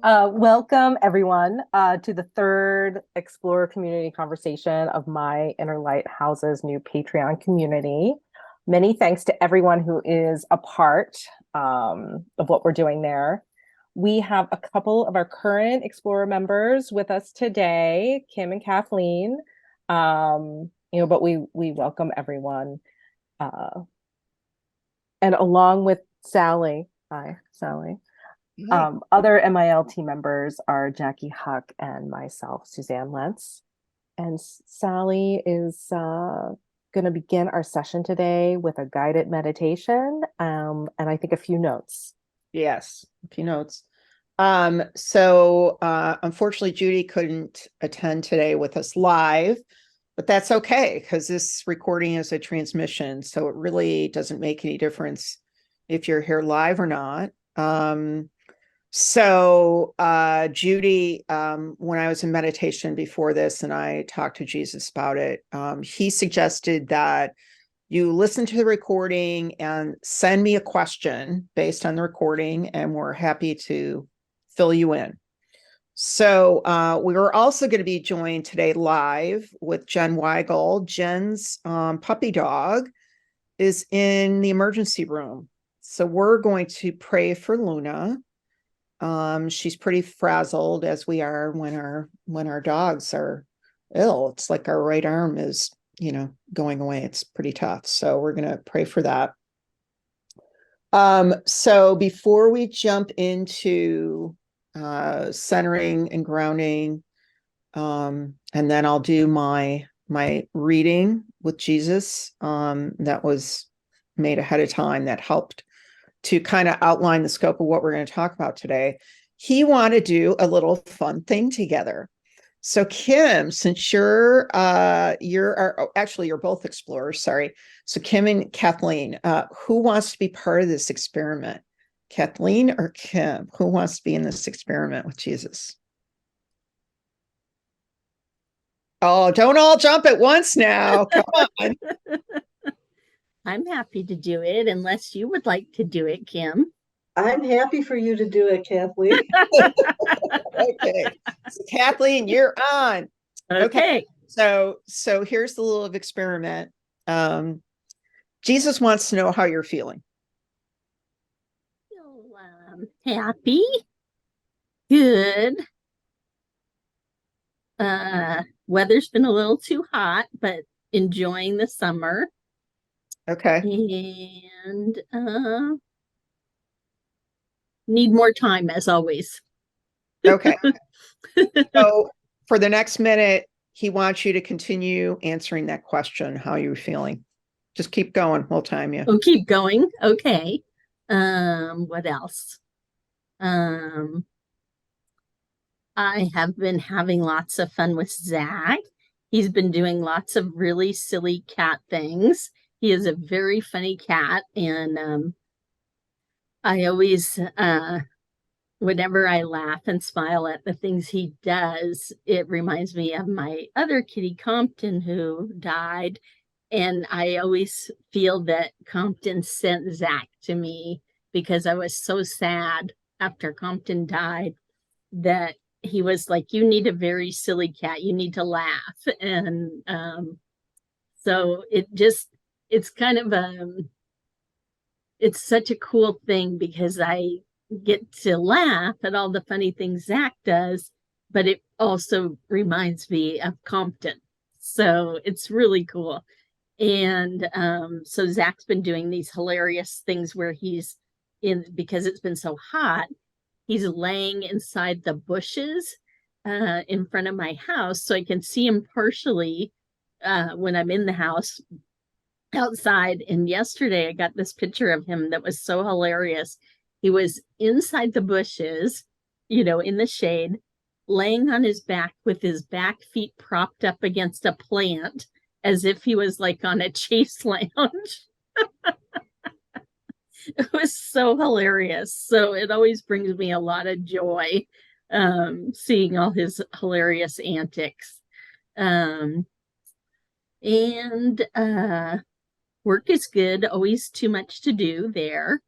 Welcome everyone to the third Explorer community conversation of my Inner Lighthouse's new Patreon community. Many thanks to everyone who is a part of what we're doing there. We have a couple of our current Explorer members with us today, Kim and Kathleen. But we welcome everyone. Uh, and along with Sally. Hi, Sally. Hi. Other MILT members are Jackie Huck and myself, Suzanne Lentz. And Sally is going to begin our session today with a guided meditation and I think a few notes. Yes, a few notes. Unfortunately, Judy couldn't attend today with us live, but that's okay because this recording is a transmission, so it really doesn't make any difference if you're here live or not. Judy, when I was in meditation before this and I talked to Jesus about it, he suggested that you listen to the recording and send me a question based on the recording, and we're happy to fill you in. We were also going to be joined today live with Jen Weigel. Jen's puppy dog is in the emergency room. So we're going to pray for Luna. She's pretty frazzled, as we are when our dogs are ill. It's like our right arm is going away. It's pretty tough. So we're going to pray for that. So before we jump into centering and grounding, and then I'll do my reading with Jesus that was made ahead of time that helped to kind of outline the scope of what we're going to talk about today. He wanted to do a little fun thing together. So Kim, since you're both explorers, sorry. So Kim and Kathleen, who wants to be part of this experiment? Kathleen or Kim? Who wants to be in this experiment with Jesus? Oh, don't all jump at once now. Come on. I'm happy to do it unless you would like to do it, Kim. I'm happy for you to do it, Kathleen. Okay. So Kathleen, you're on. Okay. So here's the little experiment. Jesus wants to know how you're feeling. Happy. Good. Weather's been a little too hot, but enjoying the summer. Okay. And need more time, as always. Okay. So for the next minute, he wants you to continue answering that question, how you're feeling. Just keep going. We'll time you. Oh, keep going. Okay. What else? I have been having lots of fun with Zach. He's been doing lots of really silly cat things. He is a very funny cat, and I always, whenever I laugh and smile at the things he does, it reminds me of my other kitty, Compton, who died. And I always feel that Compton sent Zach to me because I was so sad after Compton died that he was like, you need a very silly cat. You need to laugh. And so it's kind of it's such a cool thing because I get to laugh at all the funny things Zach does, but it also reminds me of Compton. So it's really cool. And so Zach's been doing these hilarious things where because it's been so hot, he's laying inside the bushes in front of my house so I can see him partially when I'm in the house outside. And yesterday I got this picture of him that was so hilarious. He was inside the bushes, in the shade, laying on his back with his back feet propped up against a plant as if he was like on a chase lounge. It was so hilarious. So it always brings me a lot of joy seeing all his hilarious antics. And work is good. Always too much to do there.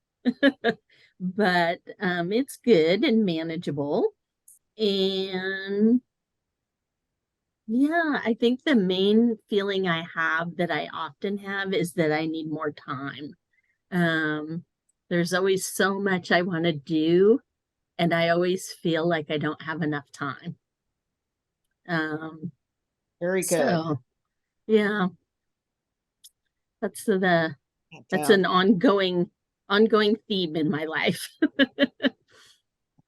But it's good and manageable. And yeah, I think the main feeling I have that I often have is that I need more time. Um, there's always so much I want to do, and I always feel like I don't have enough time. Um, Very good. so yeah, that's that's Down. an ongoing theme in my life.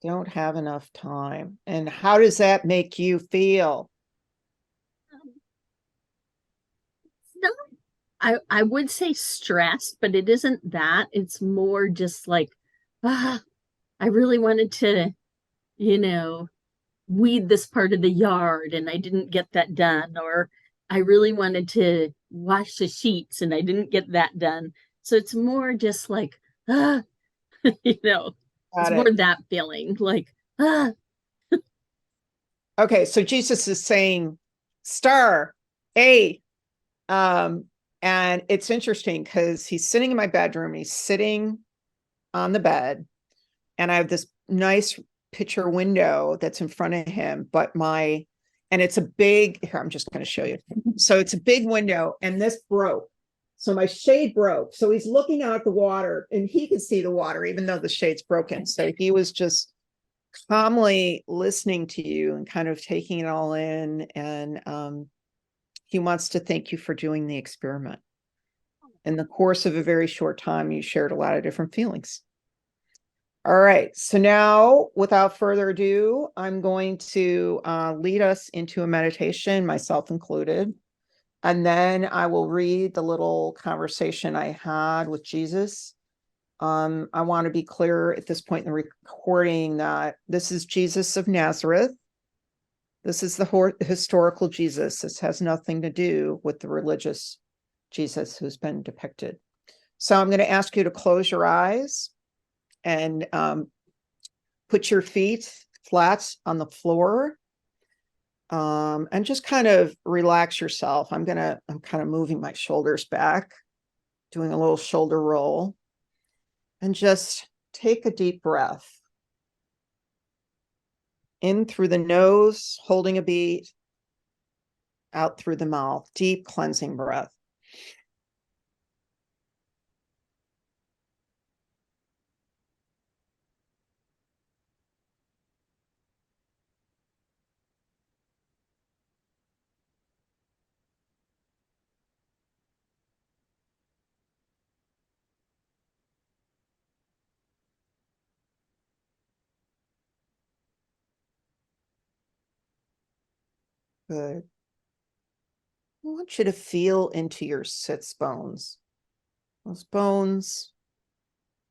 Don't have enough time. And how does that make you feel? No, I would say stressed, but it isn't that. It's more just like, I really wanted to, you know, weed this part of the yard and I didn't get that done, or I really wanted to wash the sheets and I didn't get that done. So it's more just like, ah, you know, it's Got more it. that feeling like, ah, Okay, so Jesus is saying star A. Um, and it's interesting because he's sitting in my bedroom, he's sitting on the bed, and I have this nice picture window that's in front of him, and it's a big, here, I'm just going to show you. So it's a big window, and this broke. So my shade broke. So he's looking out at the water, and he can see the water, even though the shade's broken. So he was just calmly listening to you and kind of taking it all in. And he wants to thank you for doing the experiment. In the course of a very short time, you shared a lot of different feelings. All right. So now, without further ado, I'm going to lead us into a meditation, myself included. And then I will read the little conversation I had with Jesus. I want to be clear at this point in the recording that this is Jesus of Nazareth. This is the historical Jesus. This has nothing to do with the religious Jesus who's been depicted. So I'm going to ask you to close your eyes and put your feet flat on the floor, and just kind of relax yourself. I'm kind of moving my shoulders back, doing a little shoulder roll, and just take a deep breath in through the nose, holding a beat, out through the mouth, deep cleansing breath. Good. I want you to feel into your sits bones, those bones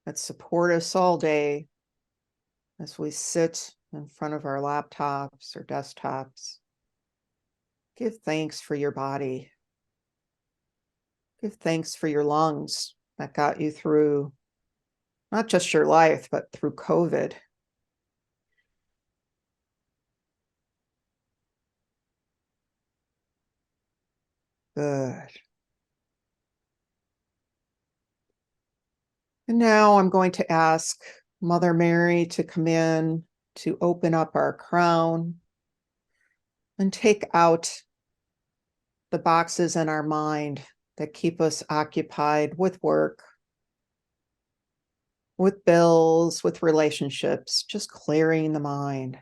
that support us all day as we sit in front of our laptops or desktops. Give thanks for your body. Give thanks for your lungs that got you through not just your life, but through COVID. Good. And now I'm going to ask Mother Mary to come in to open up our crown and take out the boxes in our mind that keep us occupied with work, with bills, with relationships, just clearing the mind.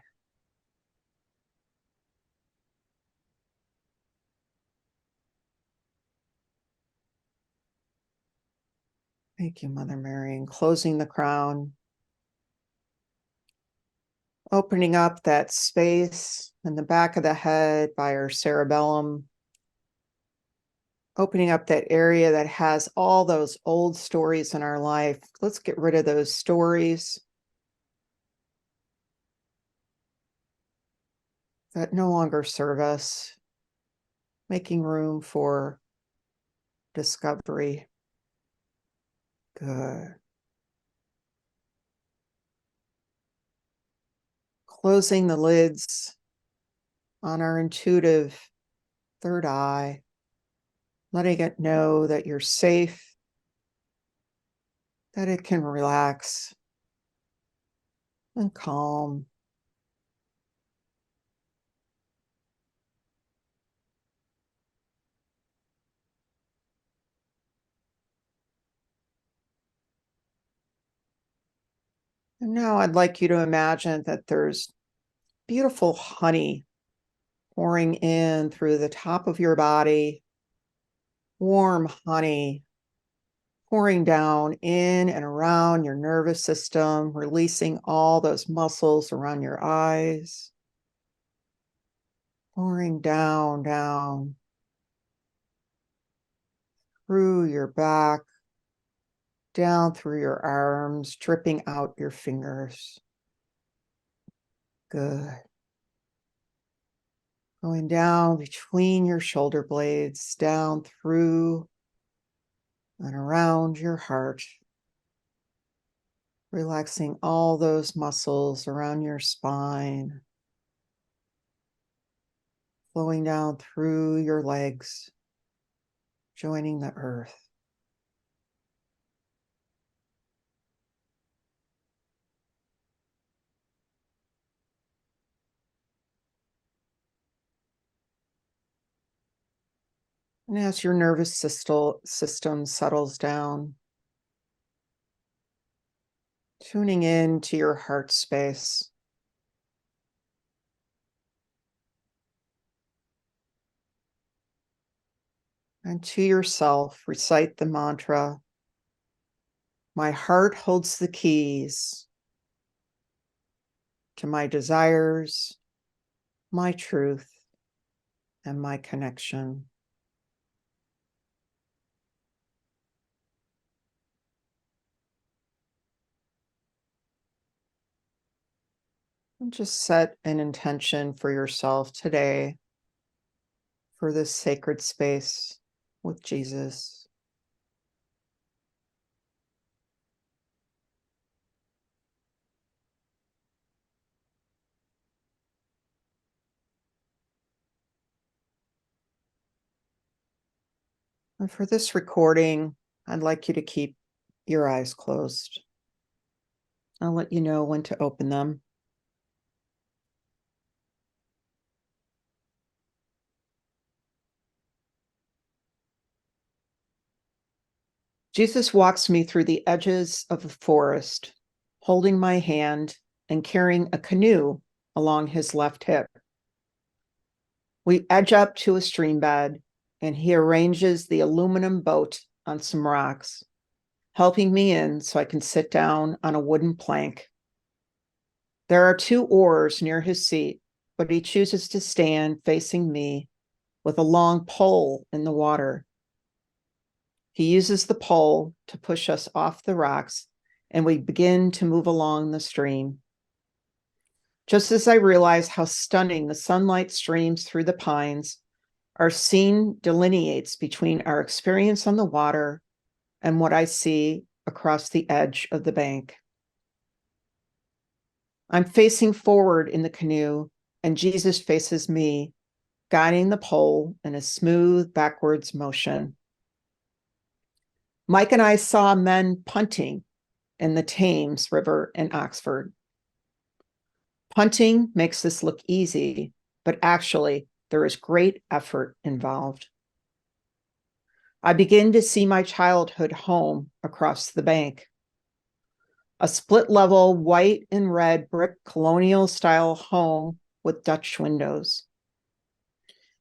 Thank you, Mother Mary. And closing the crown, opening up that space in the back of the head by our cerebellum, opening up that area that has all those old stories in our life. Let's get rid of those stories that no longer serve us, making room for discovery. Good. Closing the lids on our intuitive third eye, letting it know that you're safe, that it can relax and calm. And now I'd like you to imagine that there's beautiful honey pouring in through the top of your body, warm honey pouring down in and around your nervous system, releasing all those muscles around your eyes, pouring down through your back, down through your arms, dripping out your fingers. Good. Going down between your shoulder blades, down through and around your heart, relaxing all those muscles around your spine, flowing down through your legs, joining the earth. And as your nervous system settles down, tuning in to your heart space. And to yourself, recite the mantra, my heart holds the keys to my desires, my truth, and my connection. And just set an intention for yourself today for this sacred space with Jesus. And for this recording, I'd like you to keep your eyes closed. I'll let you know when to open them. Jesus walks me through the edges of the forest, holding my hand and carrying a canoe along his left hip. We edge up to a stream bed, and he arranges the aluminum boat on some rocks, helping me in so I can sit down on a wooden plank. There are 2 oars near his seat, but he chooses to stand facing me with a long pole in the water. He uses the pole to push us off the rocks, and we begin to move along the stream. Just as I realize how stunning the sunlight streams through the pines, our scene delineates between our experience on the water and what I see across the edge of the bank. I'm facing forward in the canoe, and Jesus faces me, guiding the pole in a smooth backwards motion. Mike and I saw men punting in the Thames River in Oxford. Punting makes this look easy, but actually there is great effort involved. I begin to see my childhood home across the bank. A split-level white and red brick colonial-style home with Dutch windows.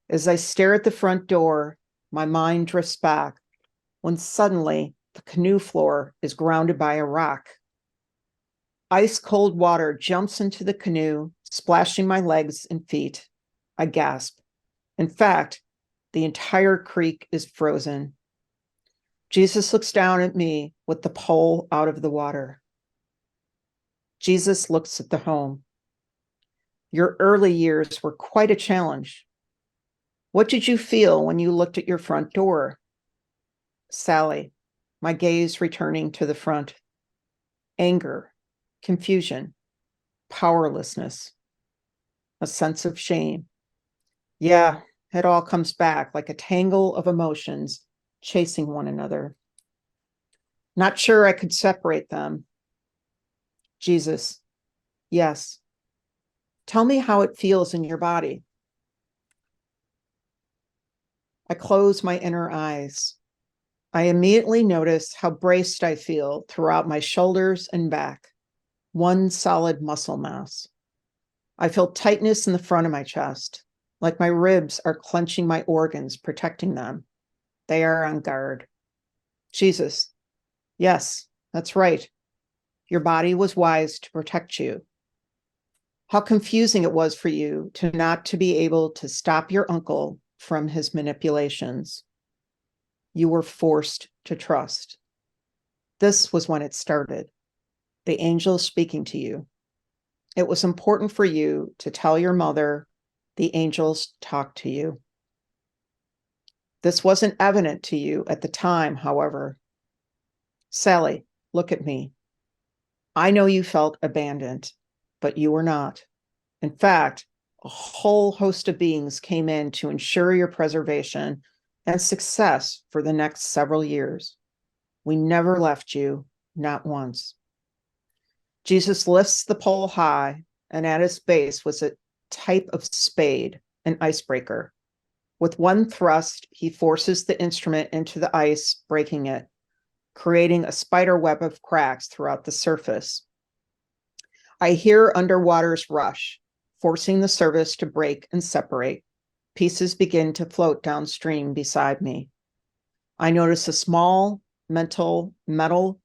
As I stare at the front door, my mind drifts back when suddenly the canoe floor is grounded by a rock. Ice-cold water jumps into the canoe, splashing my legs and feet. I gasp. In fact, the entire creek is frozen. Jesus looks down at me with the pole out of the water. Jesus looks at the home. Your early years were quite a challenge. What did you feel when you looked at your front door? Sally, my gaze returning to the front. Anger, confusion, powerlessness, a sense of shame. Yeah, it all comes back like a tangle of emotions chasing one another. Not sure I could separate them. Jesus, yes. Tell me how it feels in your body. I close my inner eyes. I immediately notice how braced I feel throughout my shoulders and back. one solid muscle mass. I feel tightness in the front of my chest, like my ribs are clenching my organs, protecting them. They are on guard. Jesus, yes, that's right. Your body was wise to protect you. How confusing it was for you to not to be able to stop your uncle from his manipulations. You were forced to trust. This was when it started. The angel speaking to you. It was important for you to tell your mother the angels talked to you. This wasn't evident to you at the time, however. Sally, look at me. I know you felt abandoned, but you were not. In fact, a whole host of beings came in to ensure your preservation and success for the next several years. We never left you, not once. Jesus lifts the pole high, and at its base was a type of spade, an icebreaker. With one thrust, he forces the instrument into the ice, breaking it, creating a spider web of cracks throughout the surface. I hear underwater's rush, forcing the surface to break and separate. Pieces begin to float downstream beside me. I notice a small metal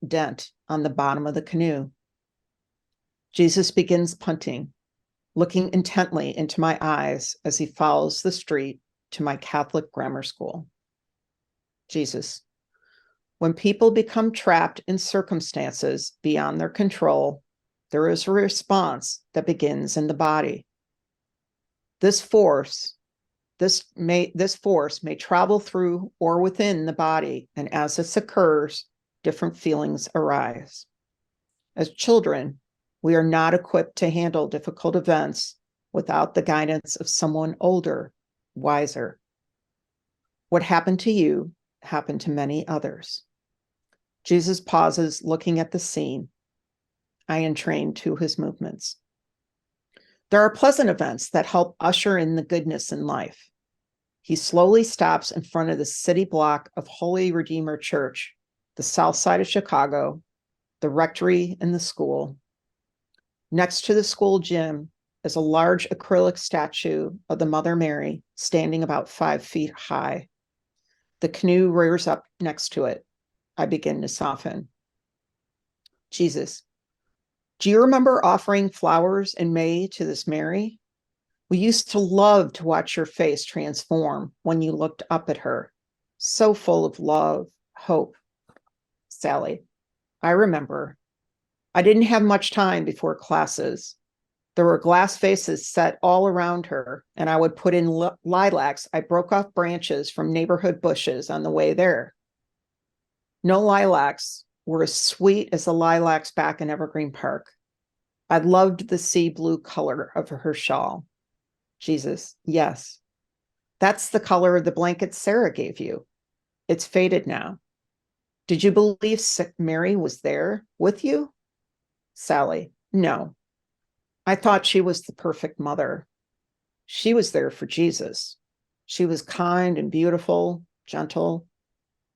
dent on the bottom of the canoe. Jesus begins punting, looking intently into my eyes as he follows the street to my Catholic grammar school. Jesus, when people become trapped in circumstances beyond their control, there is a response that begins in the body. This force may travel through or within the body, and as this occurs, different feelings arise. As children, we are not equipped to handle difficult events without the guidance of someone older, wiser. What happened to you happened to many others. Jesus pauses, looking at the scene. I entrain to his movements. There are pleasant events that help usher in the goodness in life. He slowly stops in front of the city block of Holy Redeemer Church, the south side of Chicago, the rectory, and the school. Next to the school gym is a large acrylic statue of the Mother Mary, standing about 5 feet high. The canoe rears up next to it. I begin to soften. Jesus, do you remember offering flowers in May to this Mary? We used to love to watch your face transform when you looked up at her, so full of love, hope. Sally, I remember. I didn't have much time before classes. There were glass faces set all around her, and I would put in lilacs. I broke off branches from neighborhood bushes on the way there. No lilacs were as sweet as the lilacs back in Evergreen Park. I loved the sea blue color of her shawl. Jesus, yes. That's the color of the blanket Sarah gave you. It's faded now. Did you believe Mary was there with you? Sally, no. I thought she was the perfect mother. She was there for Jesus. She was kind and beautiful, gentle.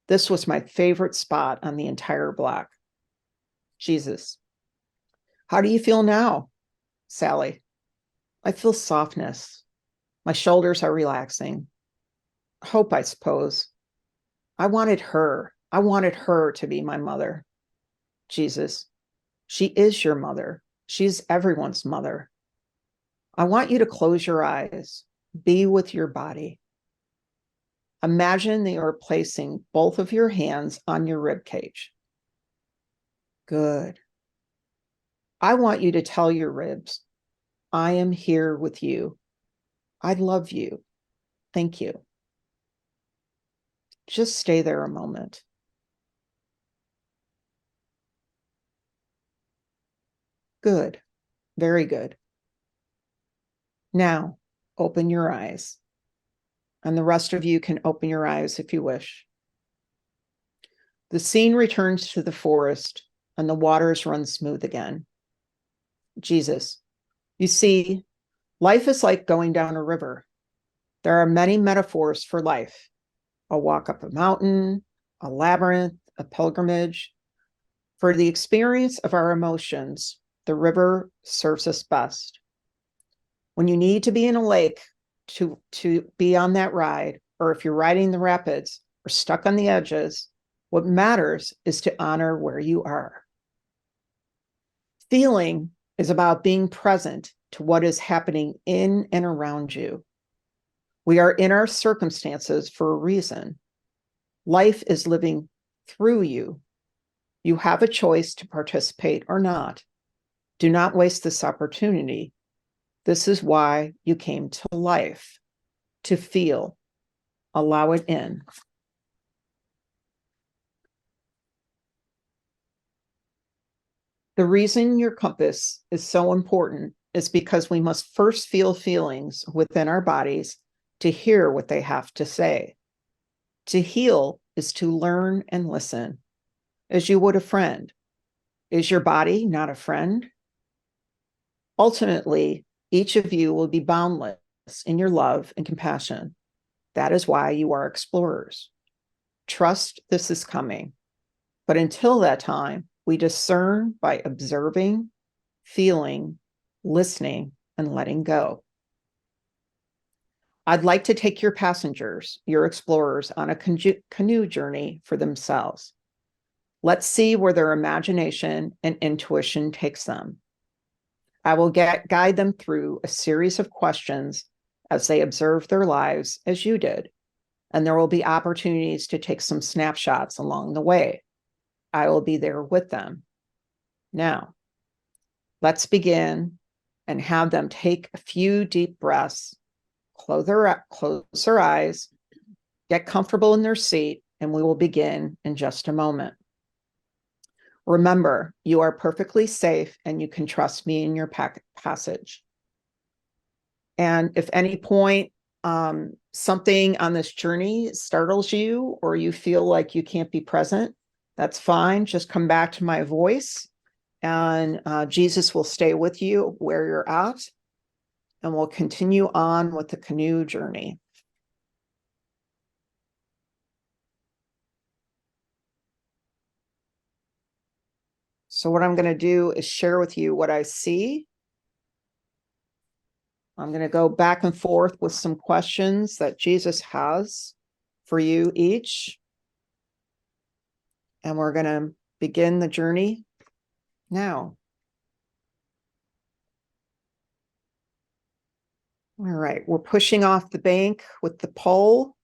This was my favorite spot on the entire block. Jesus, how do you feel now? Sally, I feel softness. My shoulders are relaxing. Hope, I suppose. I wanted her. I wanted her to be my mother. Jesus, she is your mother. She's everyone's mother. I want you to close your eyes. Be with your body. Imagine that you're placing both of your hands on your rib cage. Good. I want you to tell your ribs, I am here with you. I love you. Thank you. Just stay there a moment. Good. Very good. Now, open your eyes. And the rest of you can open your eyes if you wish. The scene returns to the forest, and the waters run smooth again. Jesus, you see, life is like going down a river. There are many metaphors for life. A walk up a mountain, a labyrinth, a pilgrimage. For the experience of our emotions, the river serves us best. When you need to be in a lake to be on that ride, or if you're riding the rapids or stuck on the edges, what matters is to honor where you are. Feeling is about being present to what is happening in and around you. We are in our circumstances for a reason. Life is living through you. You have a choice to participate or not. Do not waste this opportunity. This is why you came to life, to feel. Allow it in. The reason your compass is so important is because we must first feel feelings within our bodies to hear what they have to say. To heal is to learn and listen, as you would a friend. Is your body not a friend? Ultimately, each of you will be boundless in your love and compassion. That is why you are explorers. Trust this is coming. But until that time, we discern by observing, feeling, listening, and letting go. I'd like to take your passengers, your explorers, on a canoe journey for themselves. Let's see where their imagination and intuition takes them. I will guide them through a series of questions as they observe their lives as you did, and there will be opportunities to take some snapshots along the way. I will be there with them. Now, let's begin and have them take a few deep breaths, close their eyes, get comfortable in their seat, and we will begin in just a moment. Remember, you are perfectly safe and you can trust me in your passage. And if any point something on this journey startles you or you feel like you can't be present, that's fine. Just come back to my voice and Jesus will stay with you where you're at, and we'll continue on with the canoe journey. So what I'm going to do is share with you what I see. I'm going to go back and forth with some questions that Jesus has for you each. And we're going to begin the journey now. All right, we're pushing off the bank with the pole.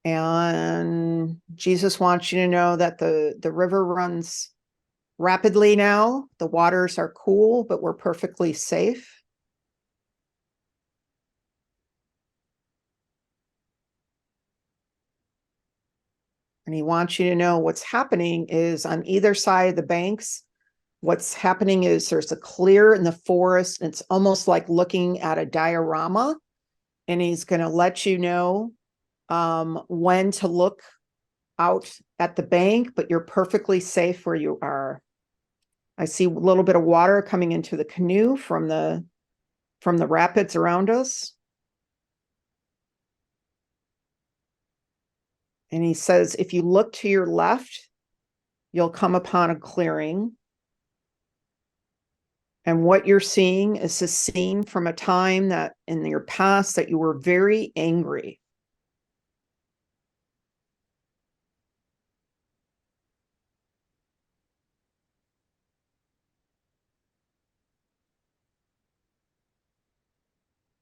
And Jesus wants you to know that the river runs rapidly now. The waters are cool, but we're perfectly safe. And he wants you to know what's happening is on either side of the banks, what's happening is there's a clear in the forest. It's almost like looking at a diorama. And he's going to let you know when to look out at the bank, but you're perfectly safe where you are. I see a little bit of water coming into the canoe from the rapids around us. And he says, if you look to your left, you'll come upon a clearing. And what you're seeing is a scene from a time that in your past that you were very angry.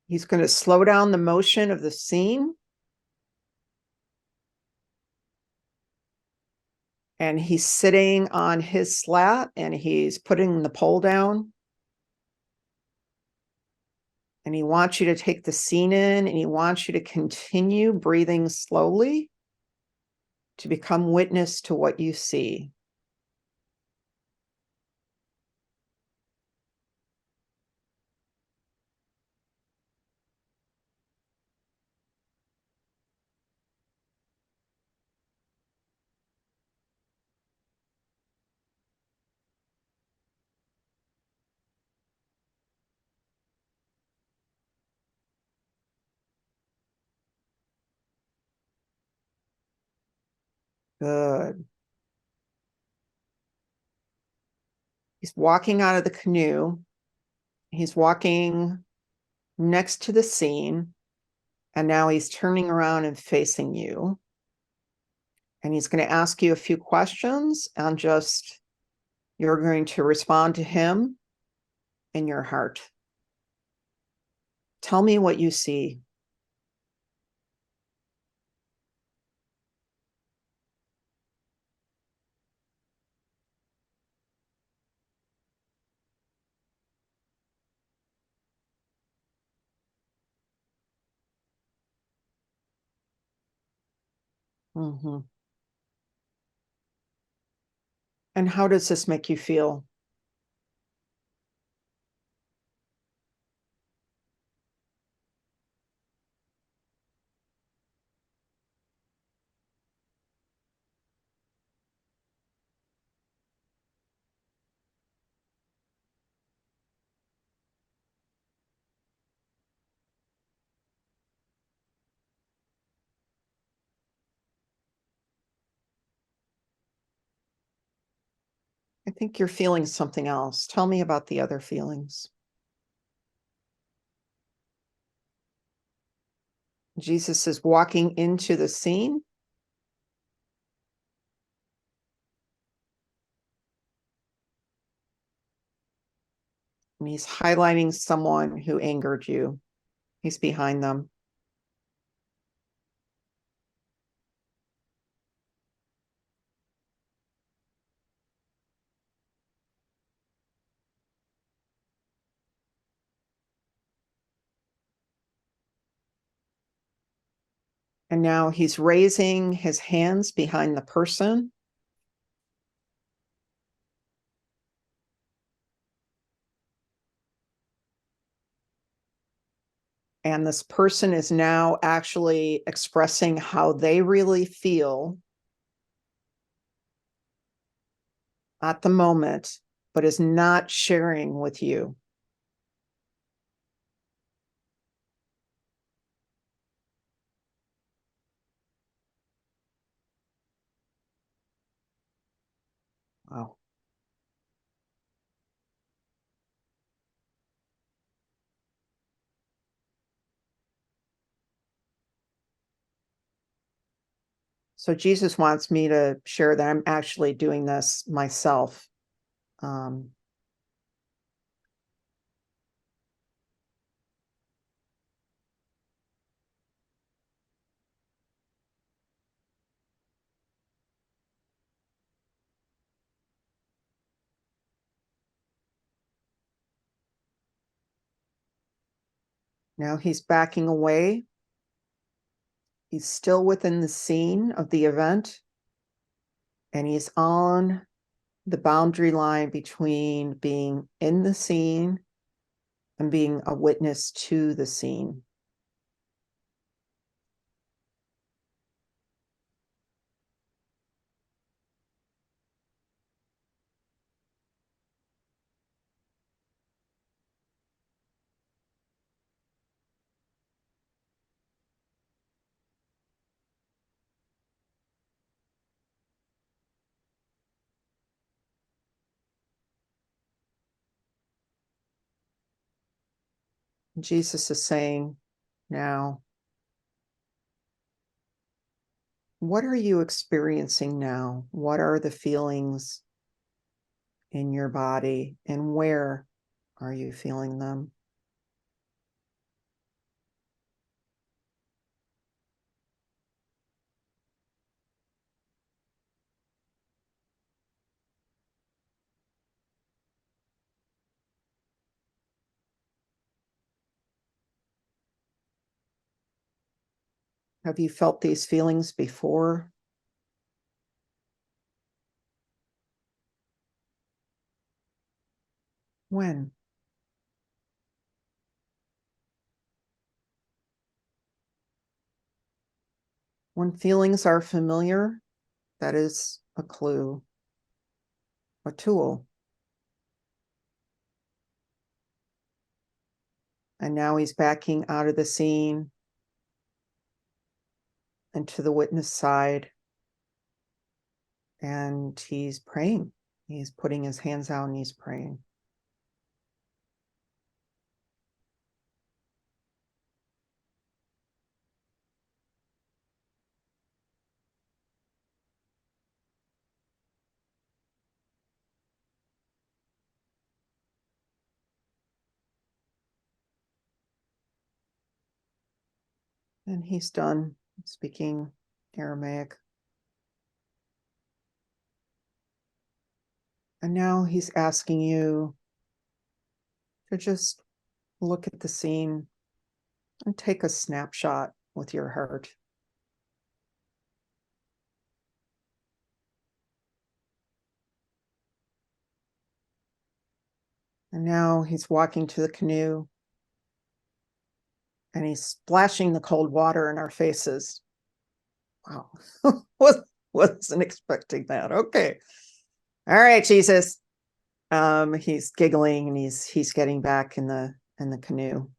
He's going to slow down the motion of the scene. And he's sitting on his slat and he's putting the pole down. And he wants you to take the scene in and he wants you to continue breathing slowly to become witness to what you see. Good. He's walking out of the canoe. He's walking next to the scene. And now he's turning around and facing you. And he's going to ask you a few questions and you're going to respond to him in your heart. Tell me what you see. Mm-hmm. And how does this make you feel? I think you're feeling something else. Tell me about the other feelings. Jesus is walking into the scene. And he's highlighting someone who angered you. He's behind them. And now he's raising his hands behind the person. And this person is now actually expressing how they really feel at the moment, but is not sharing with you. Wow. So Jesus wants me to share that I'm actually doing this myself. Now he's backing away. He's still within the scene of the event. And he's on the boundary line between being in the scene and being a witness to the scene. Jesus is saying, now, what are you experiencing now? What are the feelings in your body, and where are you feeling them? Have you felt these feelings before? When? When feelings are familiar, that is a clue, a tool. And now he's backing out of the scene and to the witness side. And he's praying. He's putting his hands out and he's praying. And he's done speaking Aramaic. And now he's asking you to just look at the scene and take a snapshot with your heart. And now he's walking to the canoe and he's splashing the cold water in our faces. Wow. Wasn't expecting that. Okay. All right, Jesus. He's giggling and he's getting back in the canoe.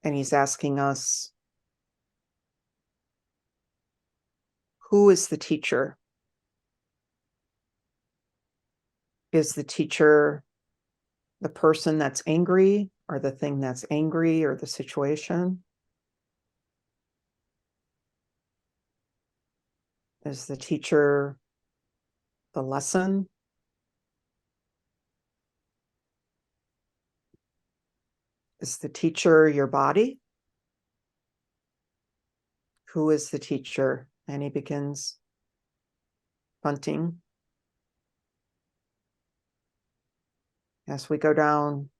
And he's asking us, who is the teacher? Is the teacher the person that's angry, or the thing that's angry, or the situation? Is the teacher the lesson? Is the teacher your body? Who is the teacher? And he begins bunting. As we go down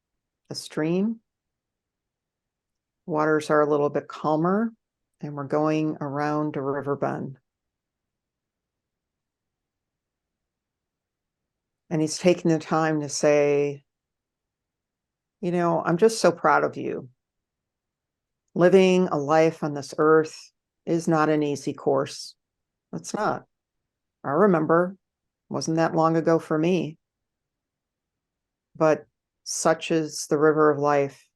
the stream, waters are a little bit calmer, and we're going around a river bend. And he's taking the time to say, you know, I'm just so proud of you. Living a life on this earth is not an easy course. It's not. I remember, wasn't that long ago for me. But such is the river of life.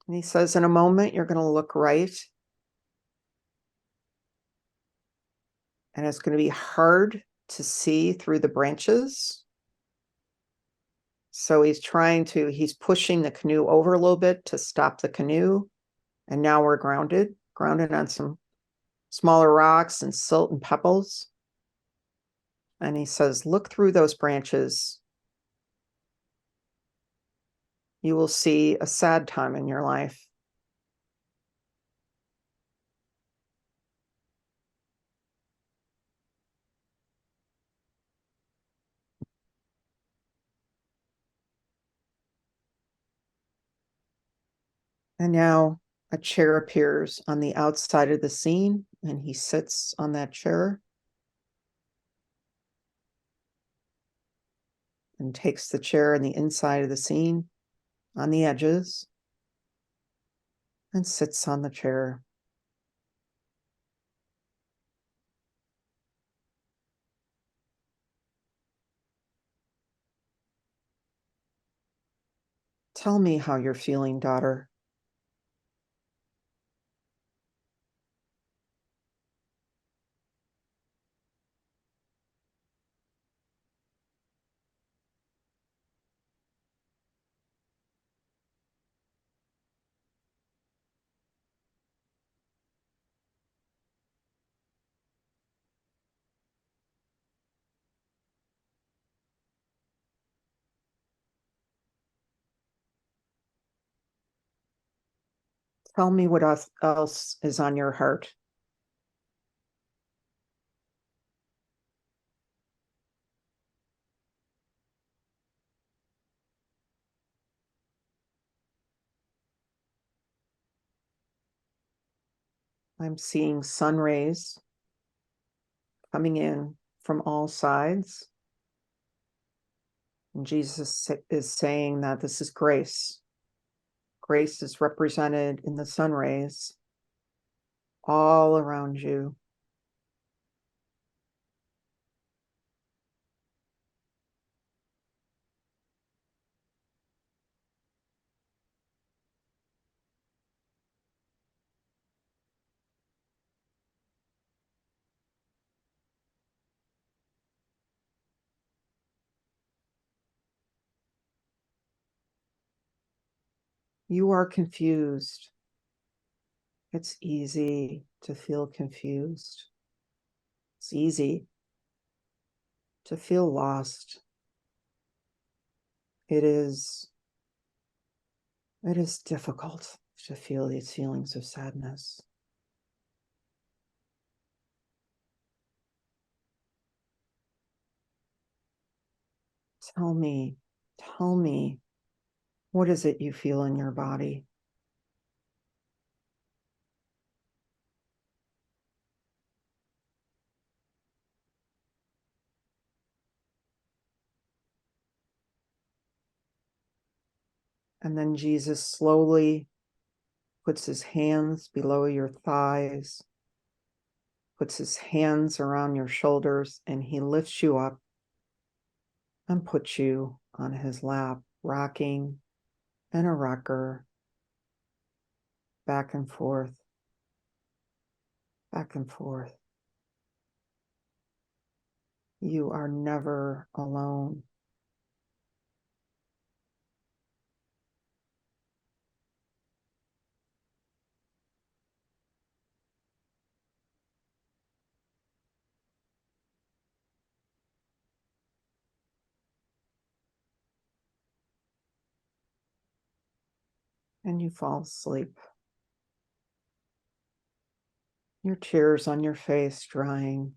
And he says, in a moment, you're going to look right. And it's going to be hard to see through the branches. So he's pushing the canoe over a little bit to stop the canoe. And now we're grounded on some smaller rocks and silt and pebbles. And he says, look through those branches. You will see a sad time in your life. And now a chair appears on the outside of the scene, and he sits on that chair and takes the chair on the inside of the scene, on the edges, and sits on the chair. Tell me how you're feeling, daughter. Tell me what else is on your heart. I'm seeing sun rays coming in from all sides. And Jesus is saying that this is grace. Grace is represented in the sun rays all around you. You are confused. It's easy to feel confused. It's easy to feel lost. It is difficult to feel these feelings of sadness. Tell me, what is it you feel in your body? And then Jesus slowly puts his hands below your thighs, puts his hands around your shoulders, and he lifts you up and puts you on his lap, rocking in a rocker, back and forth, back and forth. You are never alone. And you fall asleep. Your tears on your face drying.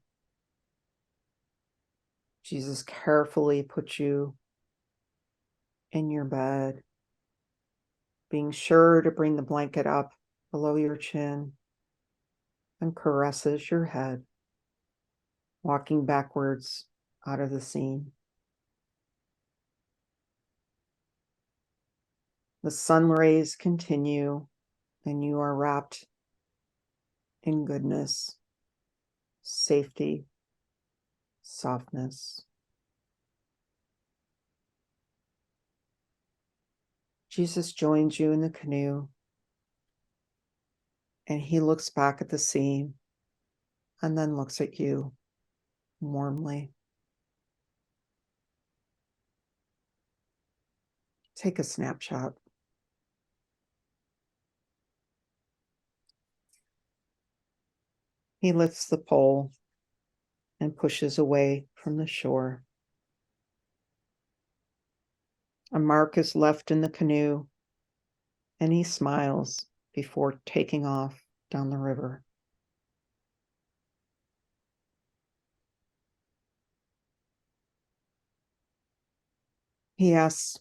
Jesus carefully puts you in your bed, being sure to bring the blanket up below your chin, and caresses your head, walking backwards out of the scene. The sun rays continue, and you are wrapped in goodness, safety, softness. Jesus joins you in the canoe, and he looks back at the scene and then looks at you warmly. Take a snapshot. He lifts the pole and pushes away from the shore. A mark is left in the canoe, and he smiles before taking off down the river. He asks,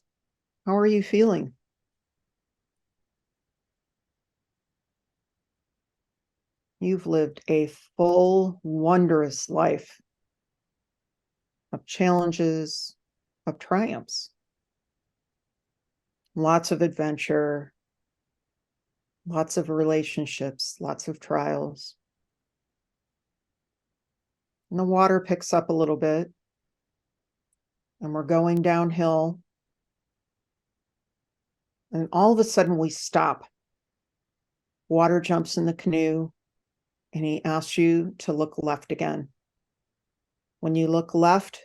"How are you feeling?" You've lived a full, wondrous life of challenges, of triumphs, lots of adventure, lots of relationships, lots of trials. And the water picks up a little bit, and we're going downhill. And all of a sudden we stop. Water jumps in the canoe, and he asks you to look left again. When you look left,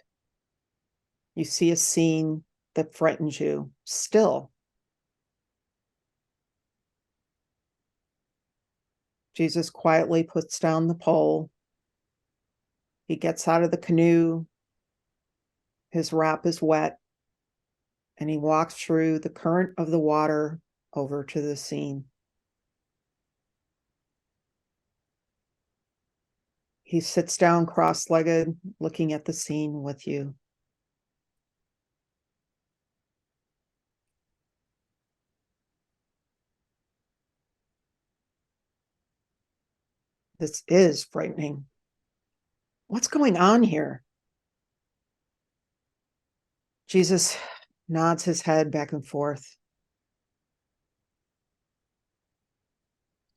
you see a scene that frightens you still. Jesus quietly puts down the pole. He gets out of the canoe. His wrap is wet, and he walks through the current of the water over to the scene. He sits down cross-legged, looking at the scene with you. This is frightening. What's going on here? Jesus nods his head back and forth.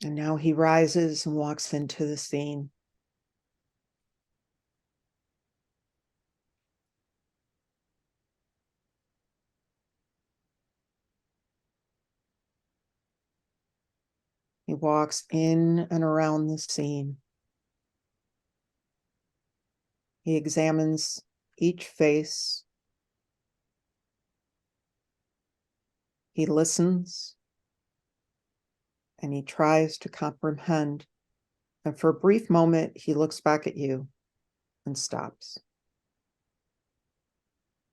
And now he rises and walks into the scene. He walks in and around the scene. He examines each face. He listens. and he tries to comprehend. And for a brief moment, he looks back at you and stops,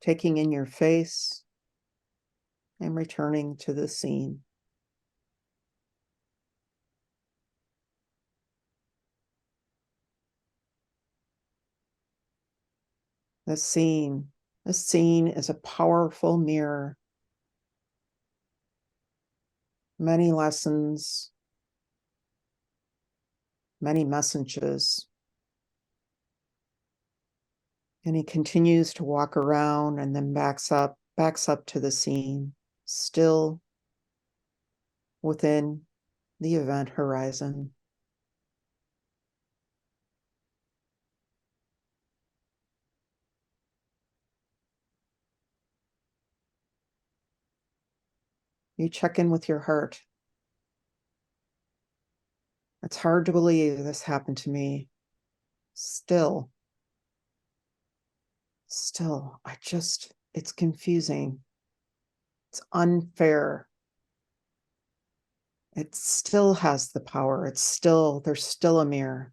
taking in your face and returning to the scene. The scene is a powerful mirror. Many lessons, many messages. And he continues to walk around and then backs up to the scene, still within the event horizon. You check in with your heart. It's hard to believe this happened to me. Still, it's confusing. It's unfair. It still has the power. There's still a mirror.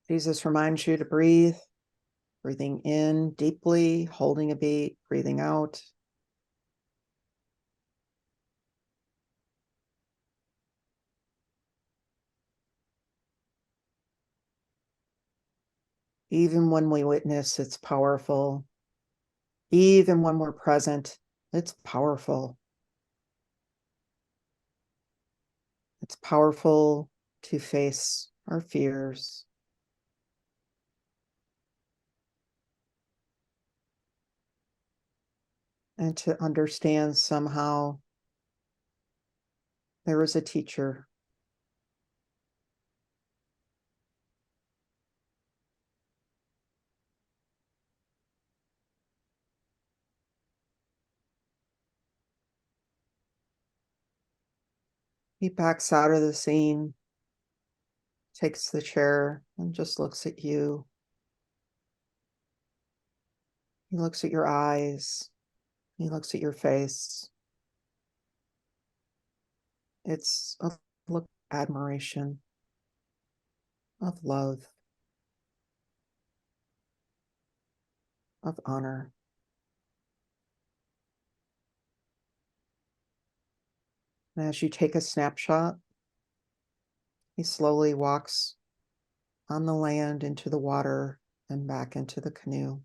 Jesus reminds you to breathe, breathing in deeply, holding a beat, breathing out. Even when we witness, it's powerful. Even when we're present, it's powerful. It's powerful to face our fears. And to understand somehow there is a teacher. He backs out of the scene, takes the chair, and just looks at you. He looks at your eyes. He looks at your face. It's a look of admiration, of love, of honor. And as you take a snapshot, he slowly walks on the land into the water and back into the canoe.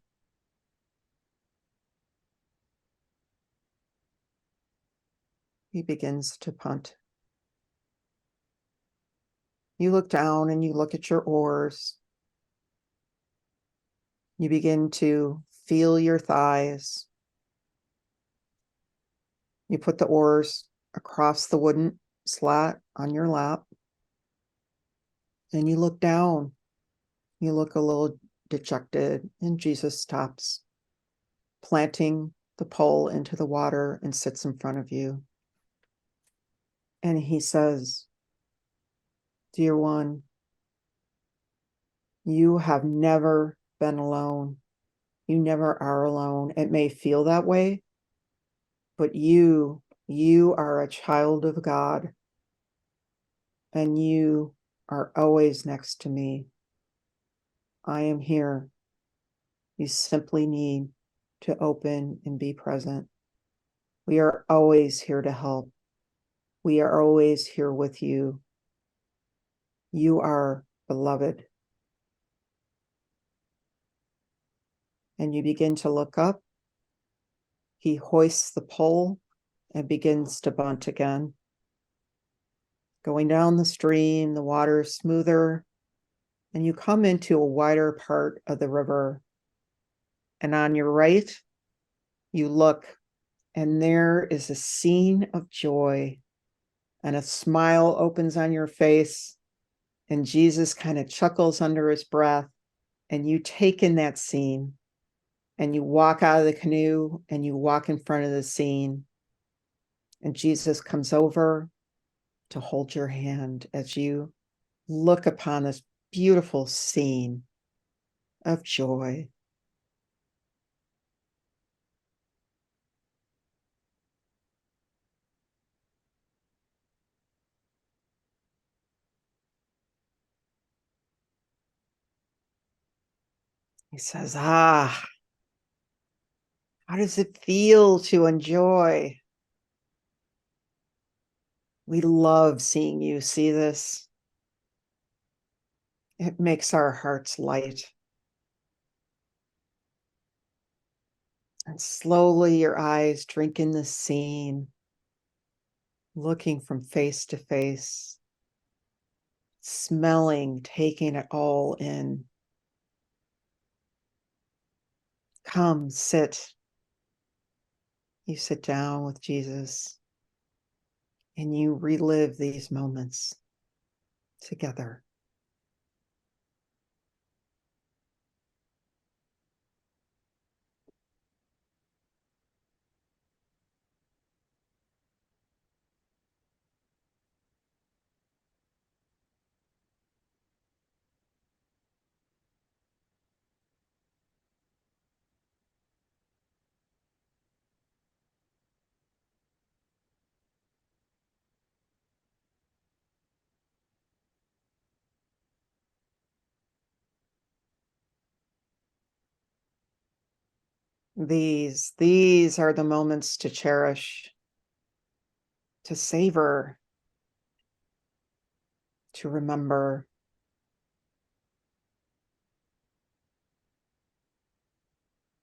He begins to punt. You look down and you look at your oars. You begin to feel your thighs. You put the oars across the wooden slat on your lap. And you look down. You look a little dejected, and Jesus stops, planting the pole into the water, and sits in front of you. And he says, "Dear one, you have never been alone. You never are alone. It may feel that way, but you are a child of God, and you are always next to me. I am here. You simply need to open and be present. We are always here to help. We are always here with you. You are beloved." And you begin to look up. He hoists the pole and begins to bunt again. Going down the stream, the water is smoother, and you come into a wider part of the river. And on your right, you look, and there is a scene of joy, and a smile opens on your face, and Jesus kind of chuckles under his breath, and you take in that scene. And you walk out of the canoe and you walk in front of the scene. And Jesus comes over to hold your hand as you look upon this beautiful scene of joy. He says, how does it feel to enjoy? We love seeing you see this. It makes our hearts light. And slowly your eyes drink in the scene, looking from face to face, smelling, taking it all in. Come, sit. You sit down with Jesus and you relive these moments together. These are the moments to cherish, to savor, to remember.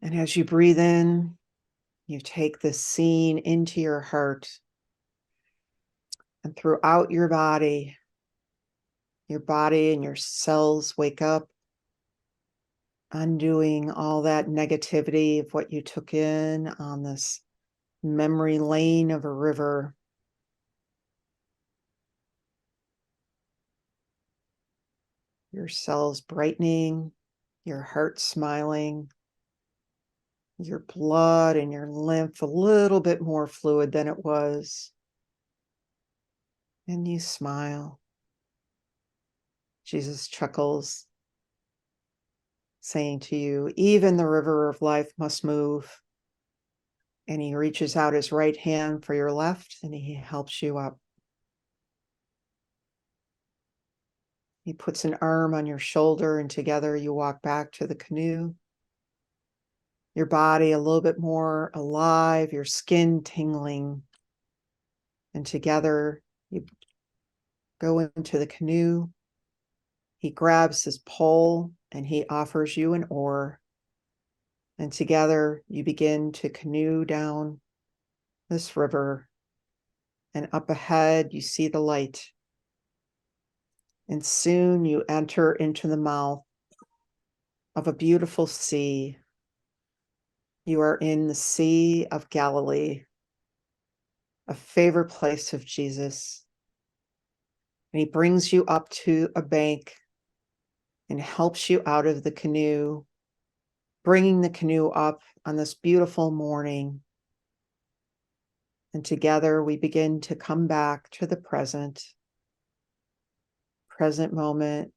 And as you breathe in, you take this scene into your heart and throughout your body and your cells wake up, undoing all that negativity of what you took in on this memory lane of a river. Your cells brightening, your heart smiling, your blood and your lymph a little bit more fluid than it was. And you smile. Jesus chuckles, saying to you, even the river of life must move. And he reaches out his right hand for your left and he helps you up. He puts an arm on your shoulder and together you walk back to the canoe. Your body a little bit more alive, your skin tingling. And together you go into the canoe. He grabs his pole and he offers you an oar. And together you begin to canoe down this river. And up ahead you see the light. And soon you enter into the mouth of a beautiful sea. You are in the Sea of Galilee, a favorite place of Jesus. And he brings you up to a bank and helps you out of the canoe, bringing the canoe up on this beautiful morning. And together we begin to come back to the present moment,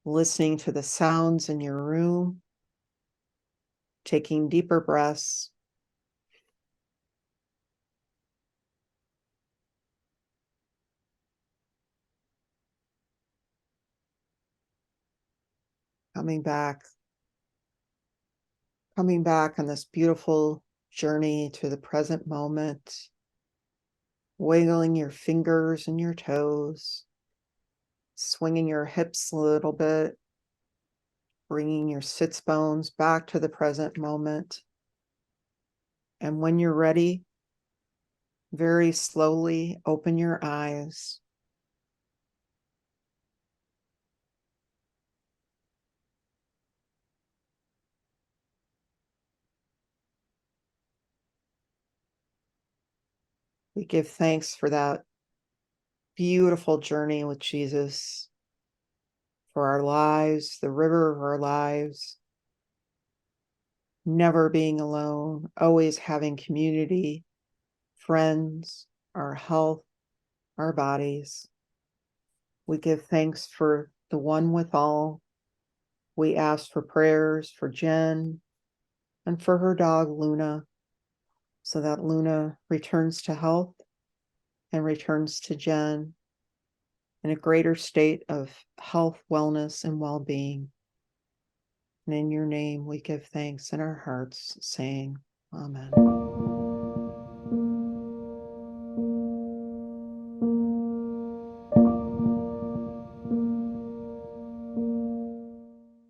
listening to the sounds in your room, taking deeper breaths. Coming back on this beautiful journey to the present moment, wiggling your fingers and your toes, swinging your hips a little bit, bringing your sits bones back to the present moment. And when you're ready, very slowly open your eyes. We give thanks for that beautiful journey with Jesus, for our lives, the river of our lives. never being alone, always having community, friends, our health, our bodies. We give thanks for the one with all. We ask for prayers for Jen and for her dog, Luna, so that Luna returns to health and returns to Jen in a greater state of health, wellness, and well-being. And in your name, we give thanks in our hearts, saying, Amen.